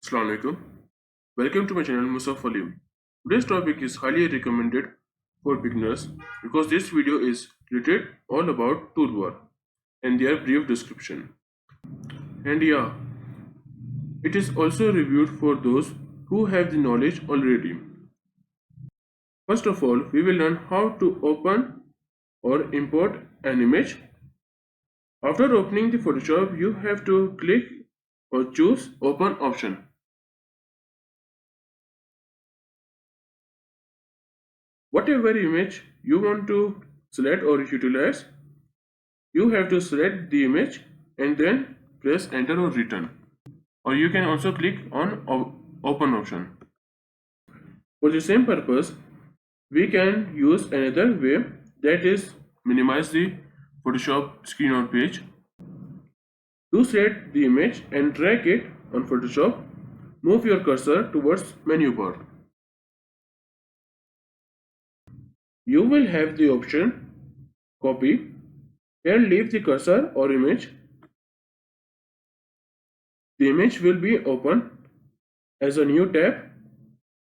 Assalamu alaikum. Welcome to my channel Musaf Alim. Today's topic is highly recommended for beginners because this video is related all about toolbar and their brief description. And yeah, it is also reviewed for those who have the knowledge already. First of all, we will learn how to open or import an image. After opening the Photoshop, you have to click or choose open option. Whatever image you want to select or utilize, you have to select the image and then press enter or return. Or you can also click on open option. For the same purpose, we can use another way, that is minimize the Photoshop screen or page. To select the image and drag it on Photoshop, move your cursor towards menu bar. You will have the option copy. Here leave the cursor or image. The image will be open as a new tab,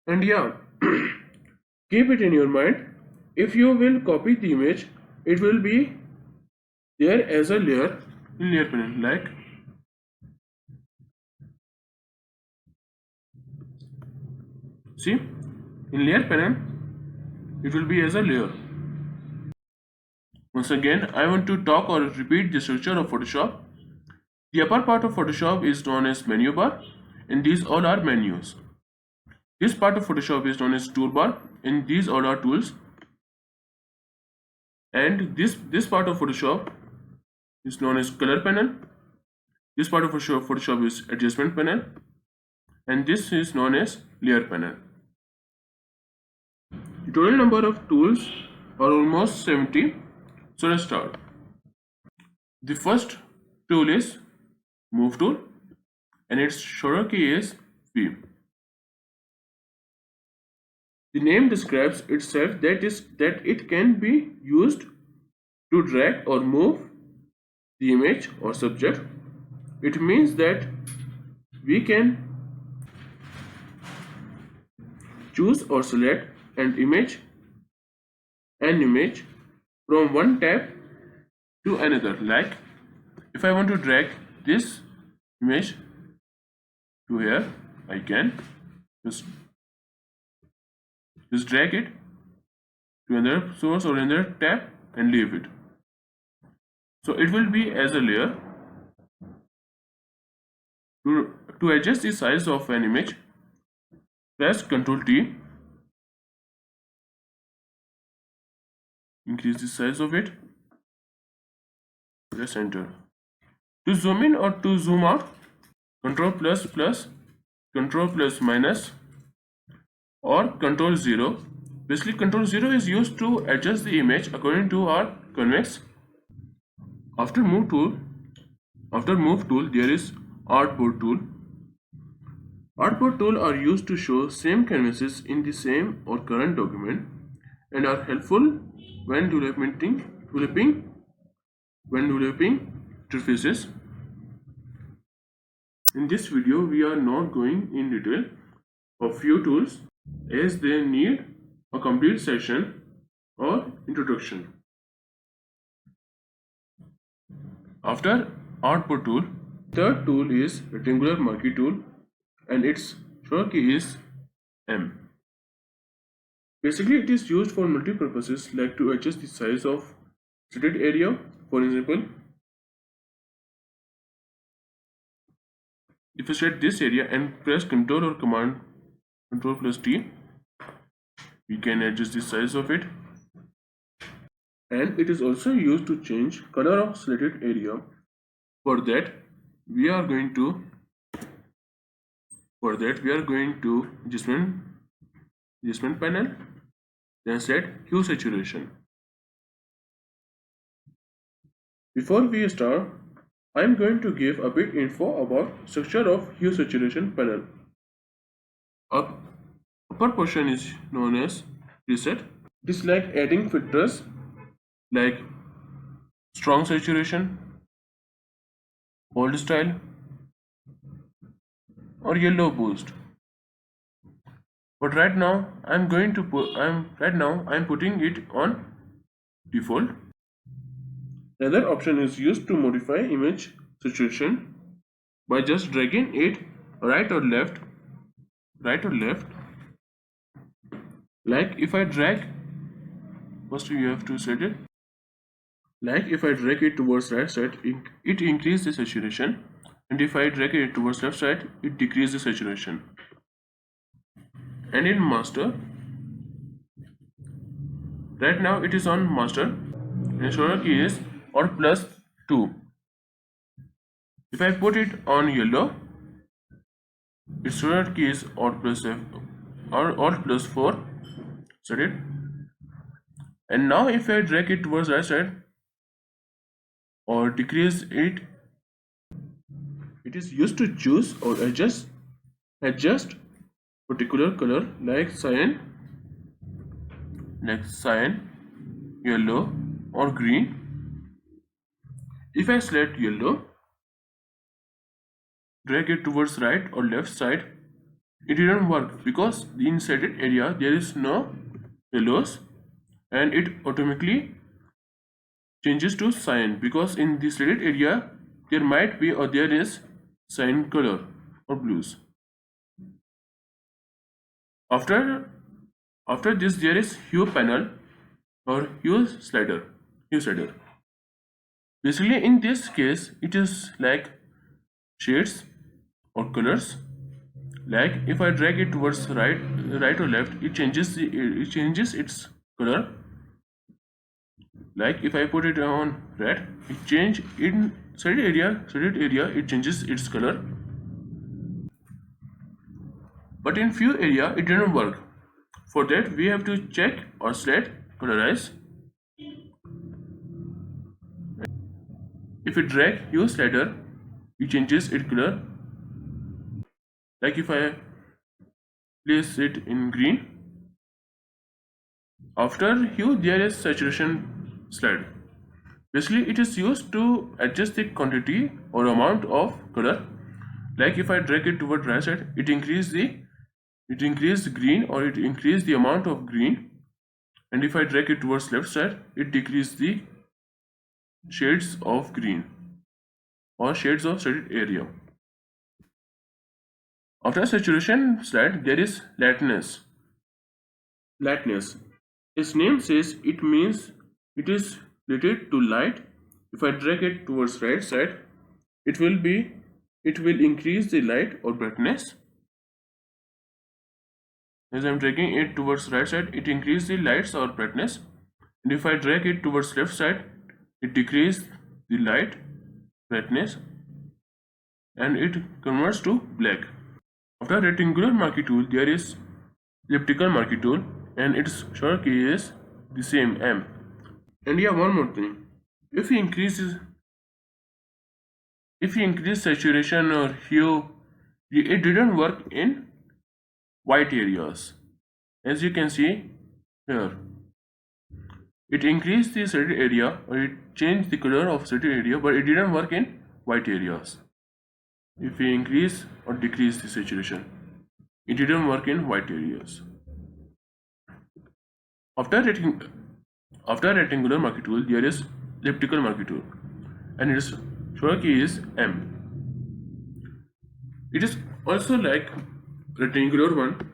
and yeah, keep it in your mind. If you will copy the image, it will be there as a layer in layer panel, like see in layer panel it will be as a layer. Once again, I want to talk or repeat the structure of Photoshop. The upper part of Photoshop is known as menu bar, and these all are menus. This part of Photoshop is known as toolbar, and these all are tools. And this part of Photoshop is known as color panel. This part of Photoshop is adjustment panel, and this is known as layer panel. The total number of tools are almost 70. So let's start. The first tool is move tool, and its shorter key is V. The name describes itself, that it can be used to drag or move the image or subject. It means that we can choose or select an image from one tab to another. Like if I want to drag this image to here, I can just drag it to another source or another tab and leave it. So it will be as a layer. To adjust the size of an image, press Ctrl T. Increase the size of it. Press enter. To zoom in or to zoom out, Ctrl plus plus, Ctrl plus minus, or Ctrl 0. Basically, Ctrl 0 is used to adjust the image according to our convex. After move tool, there is artboard tool. Artboard tool are used to show same canvases in the same or current document and are helpful when developing interfaces. In this video, we are not going in detail of few tools as they need a complete section or introduction. After artboard tool, third tool is rectangular marquee tool, and its short key is M. Basically, it is used for multi-purposes, like to adjust the size of selected area. For example, if you select this area and press Ctrl or Command Ctrl plus T, we can adjust the size of it. And it is also used to change color of selected area. For that, we are going to adjustment panel, then set hue saturation. Before we start, I am going to give a bit info about structure of hue saturation panel. Upper portion is known as preset. It is like adding filters like strong saturation, bold style, or yellow boost. But right now I'm putting it on default. Another option is used to modify image saturation by just dragging it right or left, right or left. Like if I drag, first you have to set it. Like if I drag it towards right side, it increases the saturation, and if I drag it towards left side, it decreases the saturation. And in master, right now it is on master, and shoulder key is or plus 2. If I put it on yellow, its shoulder key is or plus F or plus 4. Set it. And now if I drag it towards right side or decrease it, it is used to choose or adjust particular color like cyan, yellow or green. If I select yellow, drag it towards right or left side, it didn't work because in shaded area there is no yellows, and it automatically changes to cyan because in the shaded area there might be or there is cyan color or blues. After this there is hue panel or hue slider. Basically in this case it is like shades or colors. Like if I drag it towards right or left, it changes its color. Like if I put it on red, it change in shaded area it changes its color. But in few area it didn't work. For that we have to check or select colorize. If we drag hue slider, it changes its color. Like if I place it in green, after hue there is saturation slide. Basically it is used to adjust the quantity or amount of color. Like if I drag it toward right side, it increase green or it increase the amount of green, and if I drag it towards left side, it decrease the shades of green or shades of shaded area. After saturation slide, there is lightness. Lightness. Its name says it means it is related to light. If I drag it towards right side, it will increase the light or brightness. As I am dragging it towards right side, it increases the lights or brightness. And if I drag it towards left side, it decreases the light brightness and it converts to black. After rectangular marquee tool, there is elliptical marquee tool, and its short key is the same M. And yeah, one more thing. If we increase saturation or hue, it didn't work in white areas. As you can see here, it increased the shaded area or it changed the color of shaded area, but it didn't work in white areas. If we increase or decrease the saturation, it didn't work in white areas. After rectangular marquee tool, there is elliptical marquee tool, and its short key is M. It is also like rectangular one.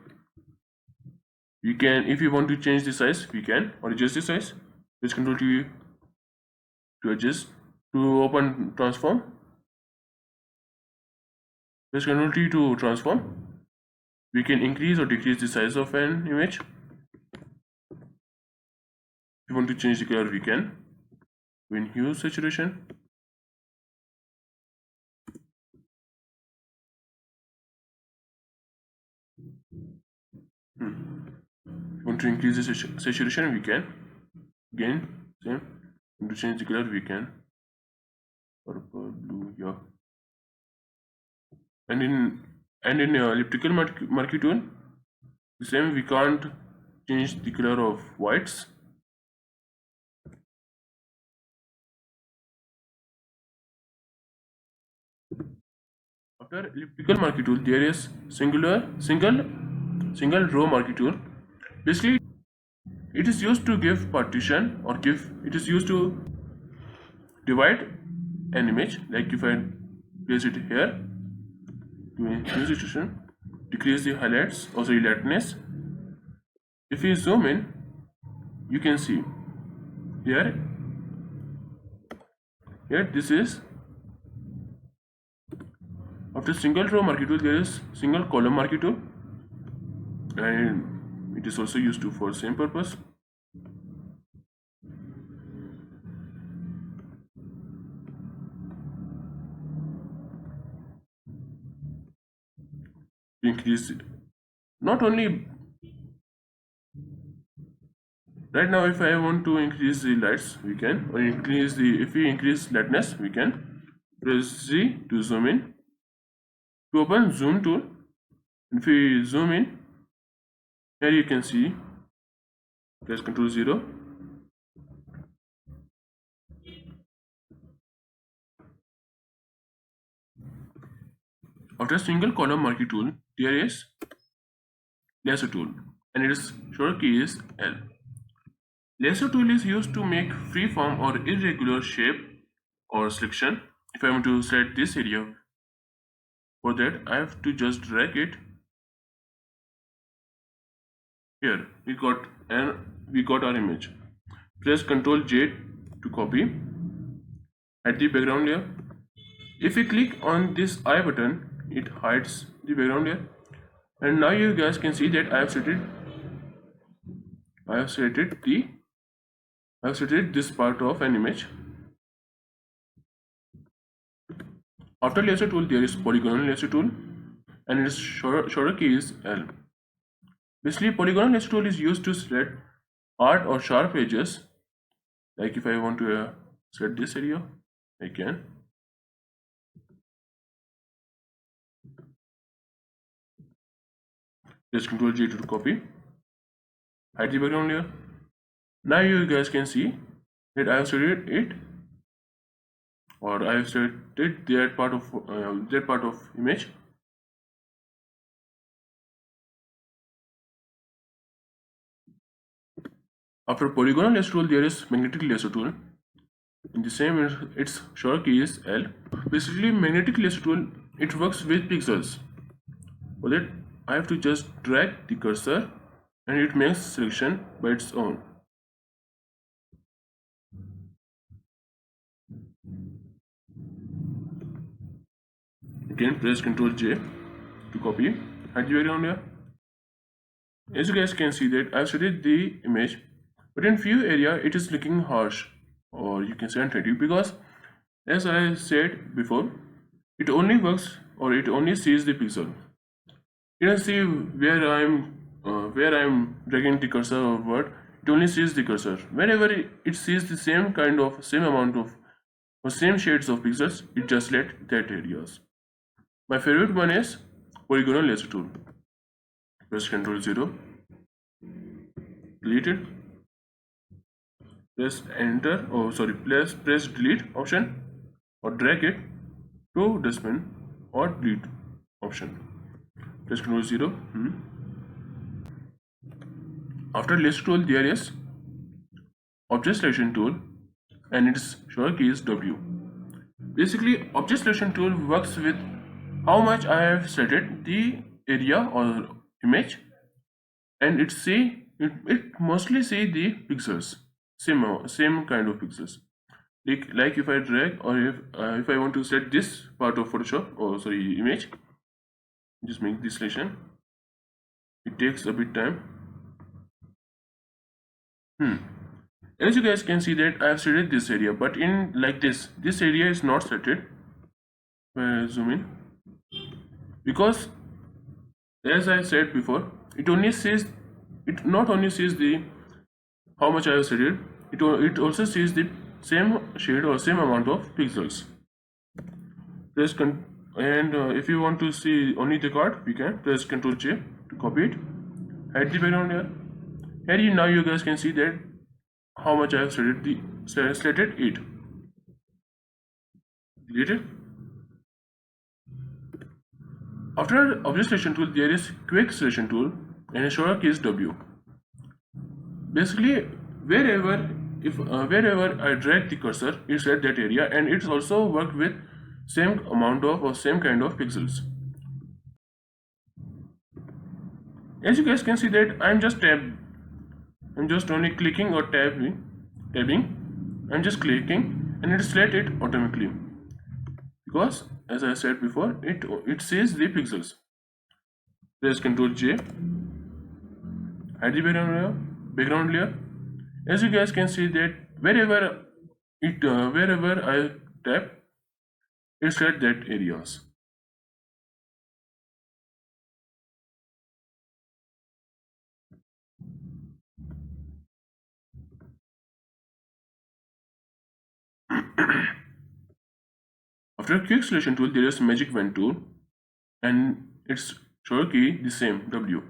We can, if you want to change the size, we can, or adjust the size. Press Ctrl T to adjust. To open transform, press Ctrl T to transform. We can increase or decrease the size of an image. If you want to change the color, we can. In hue saturation, if you want to increase the saturation, we can. Again, same. Want to change the color, we can. Purple, blue, yeah. And in elliptical marquee tool, the same. We can't change the color of whites. After elliptical marquee tool, there is single row marquee tool. Basically, it is used to give partition or give. It is used to divide an image. Like if I place it here to a new situation, decrease the highlights, also lightness. If you zoom in, you can see here. Here, this is after single row marquee tool. There is single column marquee tool, and it is also used to for same purpose. To increase not only right now, if I want to increase the lights, we can, or increase the, if we increase lightness, we can press Z to zoom in. To open zoom tool, if we zoom in, here you can see, press Ctrl 0. After single column marquee tool, there is lasso tool, and its short key is L. Lasso tool is used to make freeform or irregular shape or selection. If I want to select this area, for that I have to just drag it. Here we got our image. Press Ctrl J to copy. At the background layer, if we click on this I button, it hides the background layer. And now you guys can see that I have selected this part of an image. After lasso tool, there is polygonal lasso tool, and its shorter key is L. Basically, polygonal lasso tool is used to select hard or sharp edges. Like if I want to select this area, I can. Just Ctrl J to copy. Hide the background layer. Now you guys can see that I have selected it, or I have selected that part of image. After polygonal lasso tool, there is magnetic lasso tool. In the same, its short key is L. Basically, magnetic lasso tool, it works with pixels. For that, I have to just drag the cursor, and it makes selection by its own. Again, press Ctrl J to copy. Hide the background here. As you guys can see that I've selected the image, but in few area it is looking harsh, or you can say unattactive, because as I said before, it only works, or it only sees the pixel. You can see where I'm dragging the cursor over, it only sees the cursor. Whenever it sees the same amount of, or same shades of pixels, it just select that areas. My favorite one is polygonal lasso tool. Press Ctrl 0, delete it. Press enter, press delete option, or drag it to dustbin, or delete option. Press Ctrl 0. After lasso tool, there is object selection tool, and its short key is W. Basically, object selection tool works with how much I have selected the area or image, and it mostly see the pixels, same kind of pixels. Like if I drag, or if I want to set this part of Photoshop, or sorry, image, just make this selection. It takes a bit time. As you guys can see that I have selected this area, but in like this area is not selected. Zoom in, because as I said before, it not only sees the how much I have selected, it also sees the same shade or same amount of pixels. Press and if you want to see only the card, we can press Ctrl J to copy it. Hide the background here. Here now you guys can see that how much I have selected it. Delete it. After object selection tool, there is quick selection tool and a shortcut is W. Basically, wherever I drag the cursor, it select that area, and it's also work with same amount of or same kind of pixels. As you guys can see that I'm just only clicking or tabbing. I'm just clicking and it select it automatically because, as I said before, it sees the pixels. Press Ctrl J, hide the background layer. As you guys can see that wherever I tap, it select that areas. After quick selection tool, there is magic wand tool, and its short key the same W.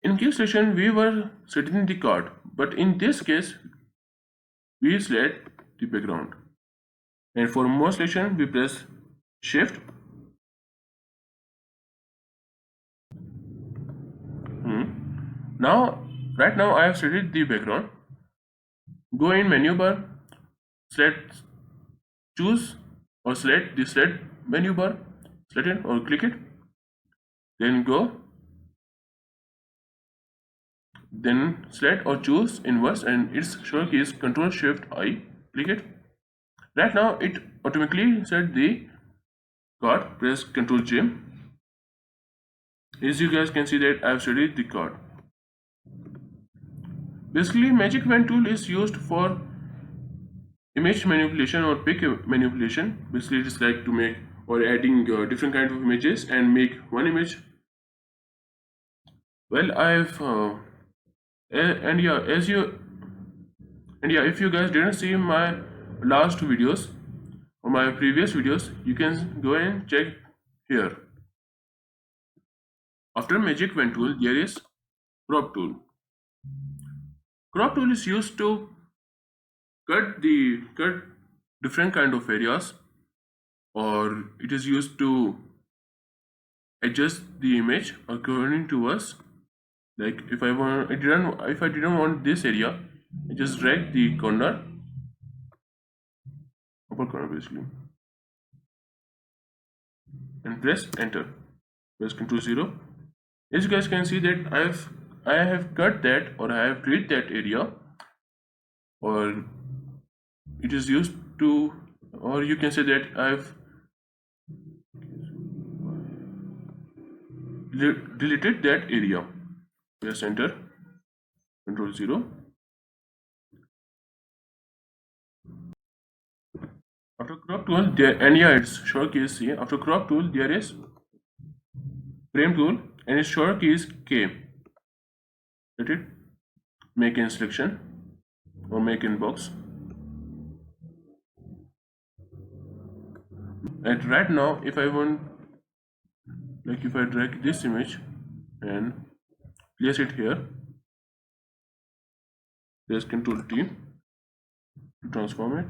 In quick selection, we were setting the card, but in this case, we select the background. And for more selection, we press Shift. Right now, I have selected the background. Go in menu bar, select, choose or select the select menu bar, select it or click it. Then go. Then select or choose inverse, and its short key is Ctrl Shift I. Click it. Right now, it automatically set the card. Press Ctrl J. As you guys can see that I have selected the card. Basically, magic wand tool is used for image manipulation or pic manipulation. Basically, it is like to make or adding different kind of images and make one image. Well, I've and yeah, if you guys didn't see my last videos or my previous videos, you can go and check here. After magic wand tool, there is crop tool. Crop tool is used to cut different kind of areas, or it is used to adjust the image according to us. Like if I didn't want this area, I just drag the corner, upper corner basically, and press enter. Press Ctrl 0. As you guys can see that I have cut that, or I have deleted that area, or it is used to, or you can say that I've deleted that area. Press enter. Ctrl 0. After crop tool, and yeah, it's short key is C. After crop tool, there is frame tool, and its short key is K. Get it? Make in selection or make in box. And right now, if I want, like if I drag this image and place it here, press Ctrl T to transform it.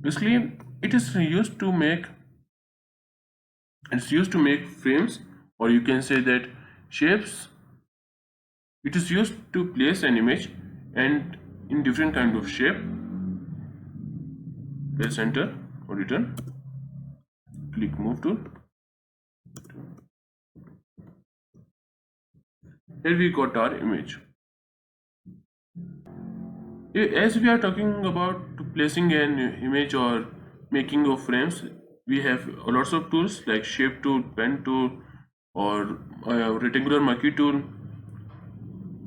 Basically, it is used to make frames, or you can say that shapes. It is used to place an image and in different kind of shape. Press enter or return. Click move tool. Here we got our image. As we are talking about placing an image or making of frames, we have lots of tools like shape tool, pen tool, or rectangular marquee tool.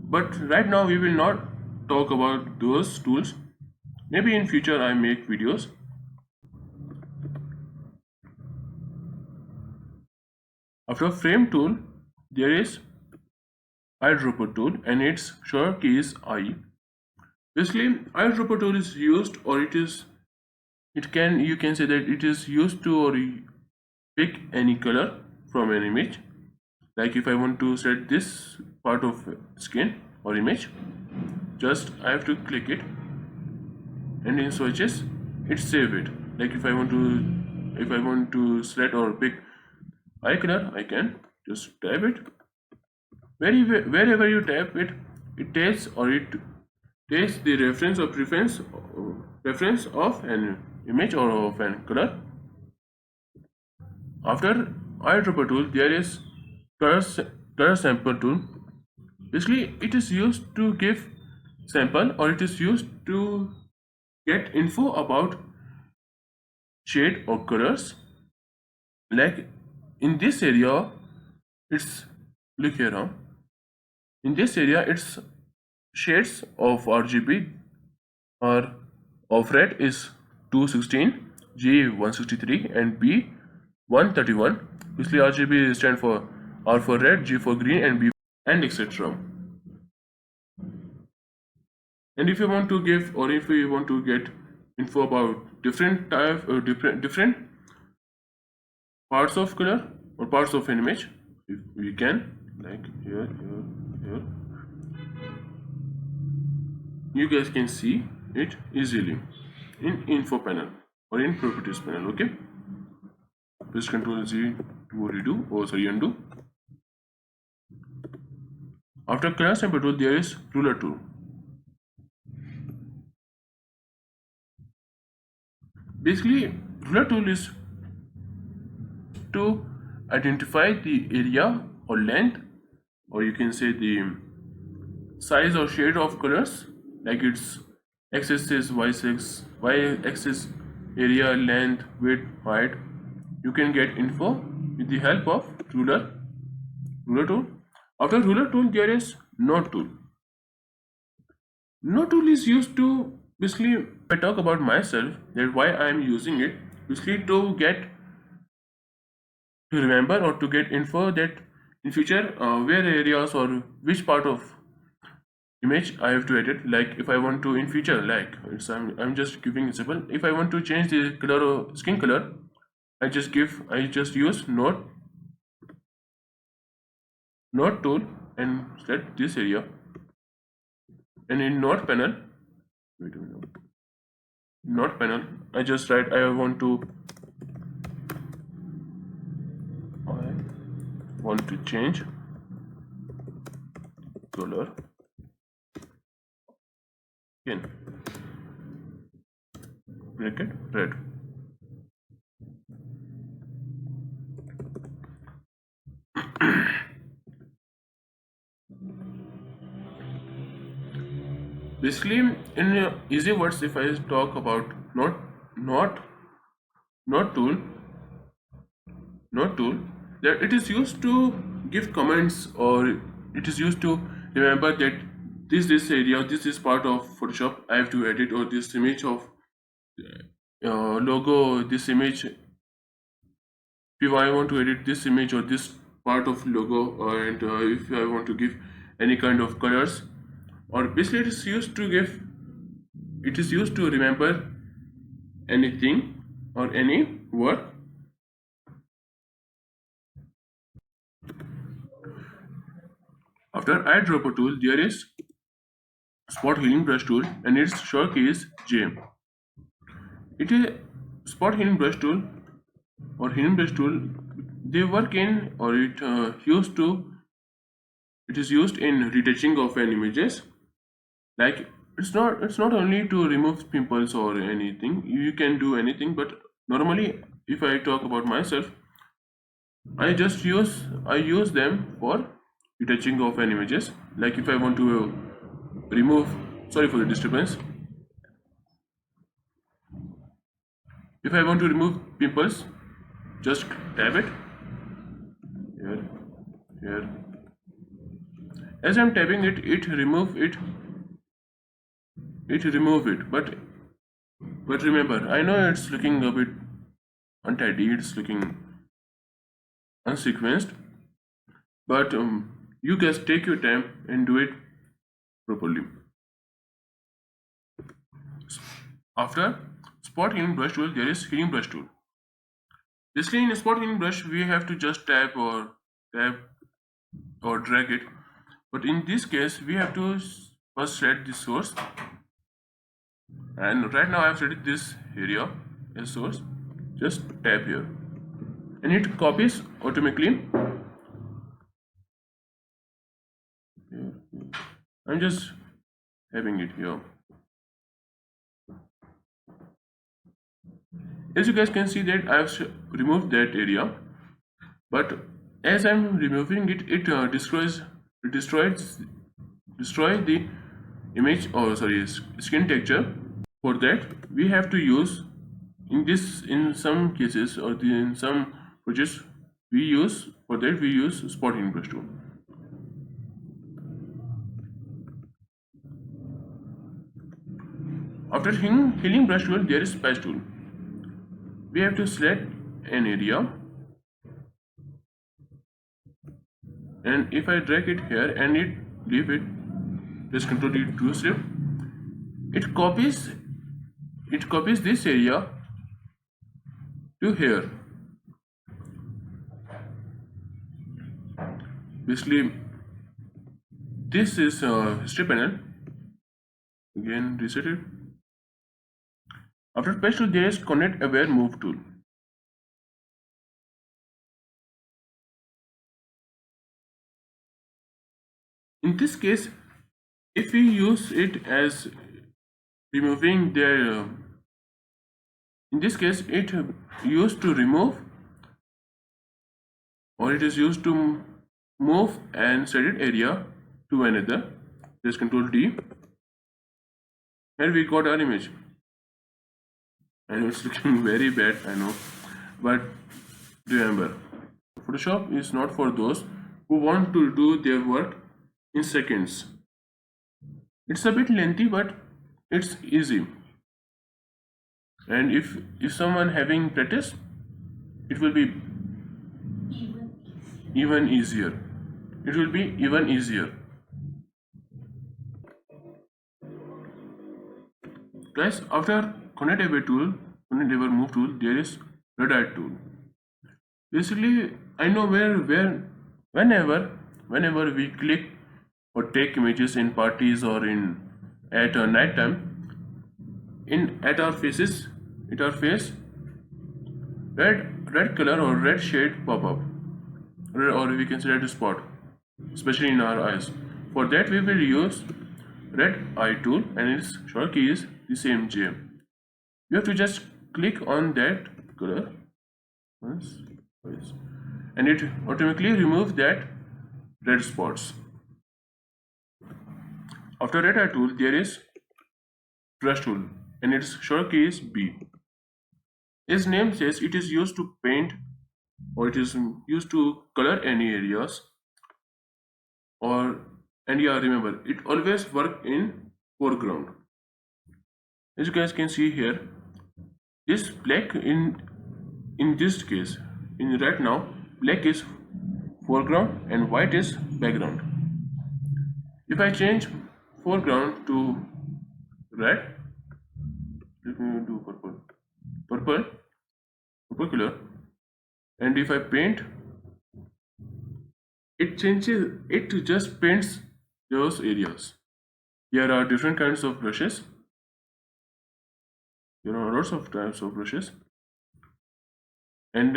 But right now we will not talk about those tools. Maybe in future I make videos. After frame tool, there is eyedropper tool, and its short key is I. Basically, eyedropper tool is used, or you can say that it is used to or pick any color from an image. Like if I want to set this part of skin or image, just I have to click it, and in swatches it save it. Like if I want to select or pick eye color, I can just tap it. Wherever you tap it, it takes or it takes the reference of an image or of an color. After eyedropper tool, there is color sample tool. Basically, it is used to give sample or it is used to get info about shade or colors. Like in this area, it's look here now. In this area, it's shades of RGB or of red is 216, G 163, and B 131. Basically, RGB stand for R for red, G for green, and B and etc. And if you want to give or if you want to get info about different type or different parts of color or parts of an image, if we can, like here, you guys can see it easily in info panel or in properties panel. Okay, press Ctrl Z to redo, or sorry, undo. After color sample tool, there is ruler tool. Basically, ruler tool is to identify the area or length, or you can say the size or shade of colors, like its x-axis, y-axis, area, length, width, height. You can get info with the help of ruler tool. After ruler tool, there is node tool. Node tool is used to basically, if I talk about myself, that why I am using it, basically to remember or to get info that in future where areas or which part of image I have to edit. Like if I want to in future, like I'm just giving example, if I want to change the color or skin color, I just use node tool and select this area, and in node panel, wait a minute, node panel, I just write I want to change color skin, bracket red. Basically, in easy words, if I talk about not not tool that it is used to give comments, or it is used to remember that this area, this is part of Photoshop I have to edit, or this image of logo, this image, if I want to edit this image or this part of logo, and if I want to give any kind of colors, or basically it is used to remember anything or any word. After eyedropper tool, there is spot healing brush tool, and its short key is J. It is spot healing brush tool or healing brush tool. They work in, or it is used in retouching of an images. Like it's not only to remove pimples or anything. You can do anything, but normally, if I talk about myself, I use them for retouching of an images. Like if I want to remove, sorry for the disturbance, if I want to remove pimples, just tap it here. As I'm tapping it, it remove it, but remember, I know it's looking a bit untidy, it's looking unsequenced, but you guys take your time and do it properly. After spot healing brush tool, there is healing brush tool. Basically, in spot healing brush, we have to just tap or drag it, but in this case, we have to first set the source. And right now I have selected this area, as source, just tap here and it copies automatically. I'm just having it here. As you guys can see that I've removed that area, but as I'm removing it, it destroy the image, or sorry, skin texture. For that we have to use, in some cases, or in some projects, we use spotting brush tool. After healing brush tool, there is patch tool. We have to select an area, and if I drag it here and leave it, press Ctrl D to slip, it copies this area to here. Basically, this is history panel. Again, reset it. After patch tool, there is connect aware move tool. In this case, if we use it as removing their, in this case it used to remove, or it is used to move an shaded area to another. Press Ctrl D. Here we got our image. I know it's looking very bad, I know, but remember, Photoshop is not for those who want to do their work in seconds. It's a bit lengthy, but it's easy. And if someone having practice, it will be even easier. It will be even easier. Guys, after connect aware move tool, there is red eye tool. Basically, I know whenever we click or take images in parties or at night time, at our face, red color or red shade pop up, or we can say red spot, especially in our eyes. For that we will use red eye tool, and its short key is the same J. You have to just click on that color once, twice, and it automatically removes that red spots. After red eye tool, there is brush tool, and its short key is B. Its name says it is used to paint, or it is used to color any areas, and yeah, remember, it always work in foreground. As you guys can see here, this black in this case, in right now, black is foreground and white is background. If I change foreground to red, let me do purple color, and if I paint, it just paints those areas. There are different kinds of brushes. There are lots of types of brushes, and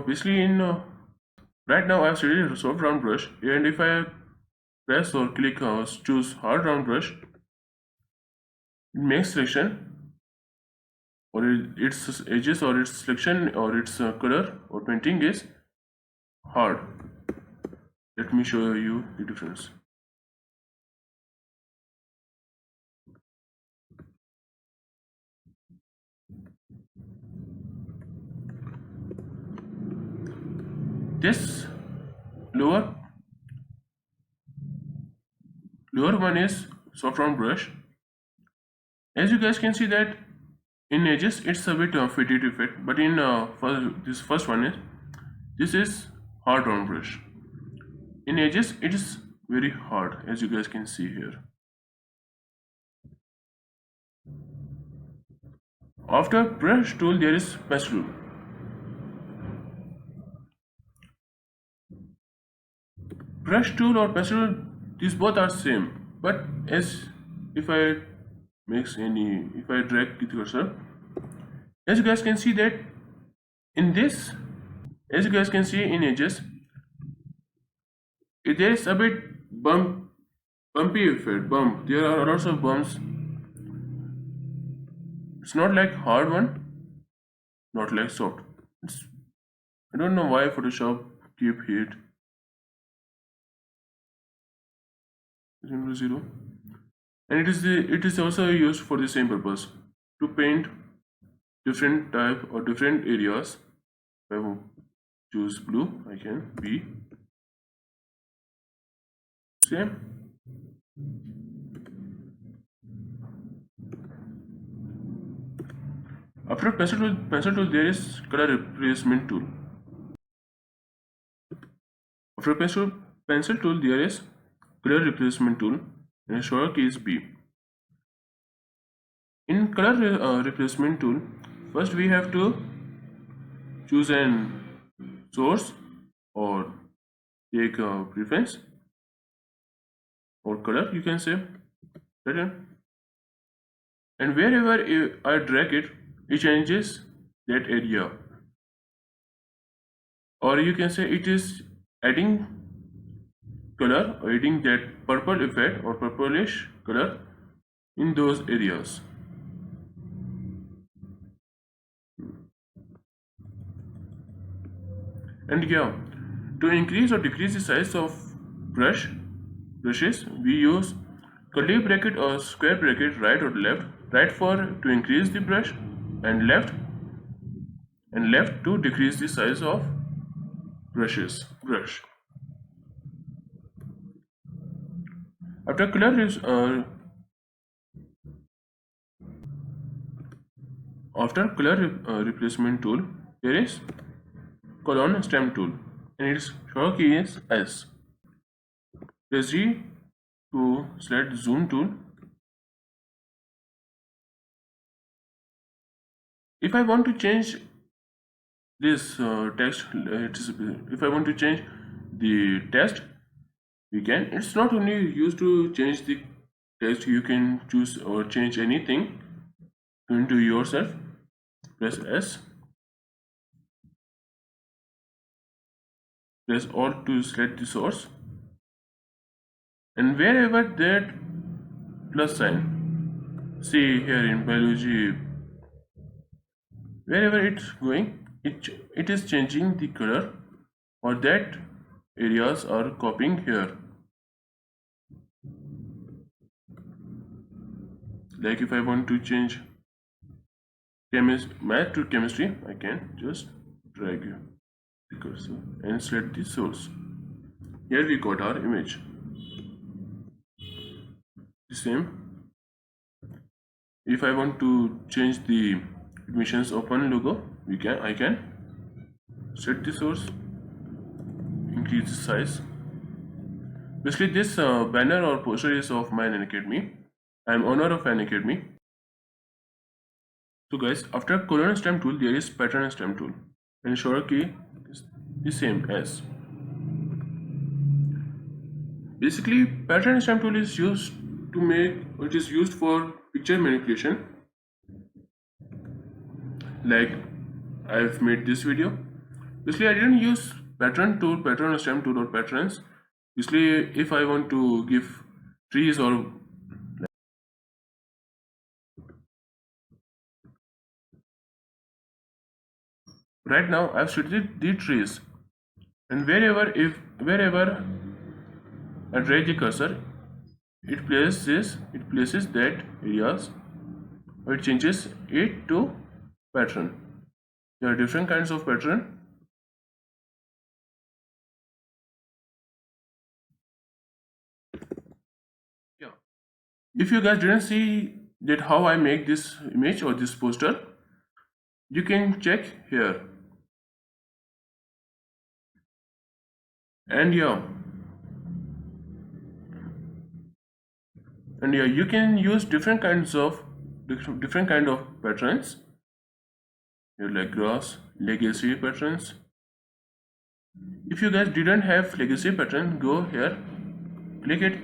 basically right now I've selected a soft round brush, and if I press or click choose hard round brush, it makes selection, or its edges, or its selection, or its color or painting is hard. Let me show you the difference. This lower one is soft round brush. As you guys can see that in edges it's a bit fitted to fit, but in this first one this is hard round brush. In edges it is very hard, as you guys can see here. After brush tool, there is patch tool. Brush tool or patch tool, these both are same, but as if I drag the cursor, As you guys can see that in this, as you guys can see in edges, there is a bit bumpy effect. Bump. There are lots of bumps. It's not like hard one, not like soft. It's, I don't know why Photoshop keep it 0 and it is also used for the same purpose to paint different type or different areas. If I choose blue, I can be same. After pencil tool there is color replacement tool. After pencil tool there is color replacement tool and short key is B. In color replacement tool, first we have to choose an source or take a preference or color, you can say pattern, and wherever I drag it, it changes that area, or you can say it is adding color or adding that purple effect or purplish color in those areas. And yeah, to increase or decrease the size of brushes, we use curly bracket or square bracket, right or left. Right for to increase the brush, and left to decrease the size of brush. After color is after color replacement tool, there is colon stem tool, and its short key is S. Press G to select zoom tool. If I want to change this text, if I want to change the text, we can. It's not only used to change the text, you can choose or change anything into yourself. Press S. Press Alt to select the source, and wherever that plus sign, see here in biology, wherever it's going, it is changing the color, or that areas are copying here. Like if I want to change math to chemistry, I can just drag the cursor and select the source. Here we got our image. The same. If I want to change the admissions open logo, I can set the source, increase the size. Basically, this banner or poster is of my Unacademy. I am owner of Unacademy. So guys, after colon stem tool, there is pattern stem tool, and short key is the same as. Basically, pattern stem tool is used to make, it is used for picture manipulation. Like I've made this video. Basically, I didn't use pattern tool, pattern stem tool, or patterns. Basically, if I want to give trees or right now I've selected the trees, and wherever I drag the cursor, it places that areas, or it changes it to pattern. There are different kinds of pattern. Yeah. If you guys didn't see that how I make this image or this poster, you can check here. And yeah, you can use different kind of patterns. Here, like grass, legacy patterns. If you guys didn't have legacy pattern, go here, click it,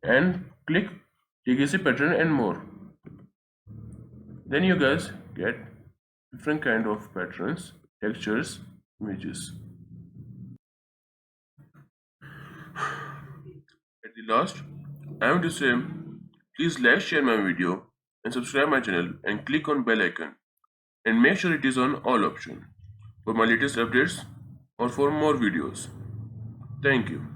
and click legacy pattern and more. Then you guys get different kind of patterns, textures, images. At the last, I want to say, please like, share my video and subscribe my channel and click on bell icon and make sure it is on all option for my latest updates or for more videos. Thank you.